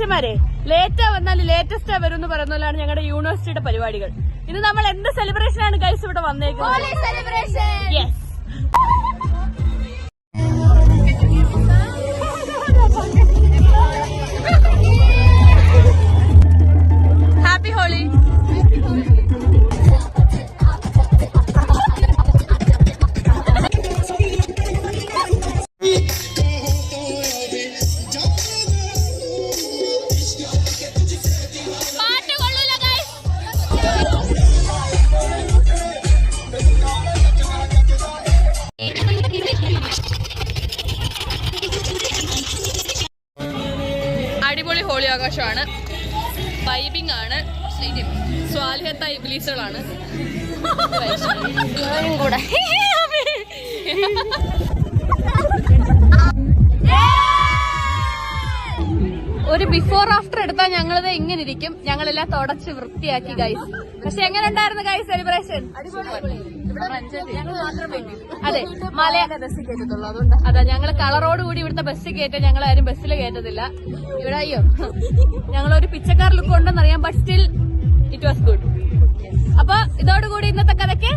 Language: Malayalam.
മനുഷ്യന്മാരെ ലേറ്റാ വന്നാൽ ലേറ്റസ്റ്റാ വരും എന്ന് പറയുന്ന പോലെയാണ് ഞങ്ങളുടെ യൂണിവേഴ്സിറ്റിയുടെ പരിപാടികൾ. ഇന്ന് നമ്മൾ എന്ത് സെലിബ്രേഷൻ ആണ് ഗൈസ് ഇവിടെ വന്നേക്കുന്നത്? യെസ്. ഹാപ്പി ഹോളി. അടിപൊളി ഹോളി ആഘോഷമാണ്, വൈബിംഗ് ആണ്, സ്വാലിഹത്ത ഇബ്ലീസുകളാണ് കൂടെ. ഒരു ബിഫോർ ആഫ്റ്റർ എടുത്താൽ ഞങ്ങളത് ഇങ്ങനെ ഇരിക്കും. ഞങ്ങളെല്ലാം തുടച്ച് വൃത്തിയാക്കി ഗൈസ്. പക്ഷെ എങ്ങനെ ഉണ്ടായിരുന്നു ഗൈസ് സെലിബ്രേഷൻ? അതെ, അതെ, ഞങ്ങള് കളറോട് കൂടി ഇവിടുത്തെ ബസ് കയറ്റാൻ ഞങ്ങൾ ആരും ബസ്സിൽ കയറ്റത്തില്ല. ഇവിടെ അയ്യോ ഞങ്ങളൊരു പിച്ചക്കാർ ലുക്ക് ഉണ്ടെന്നറിയാം, but still it was good. അപ്പൊ ഇതോടുകൂടി ഇന്നത്തെ കഥയ്ക്ക്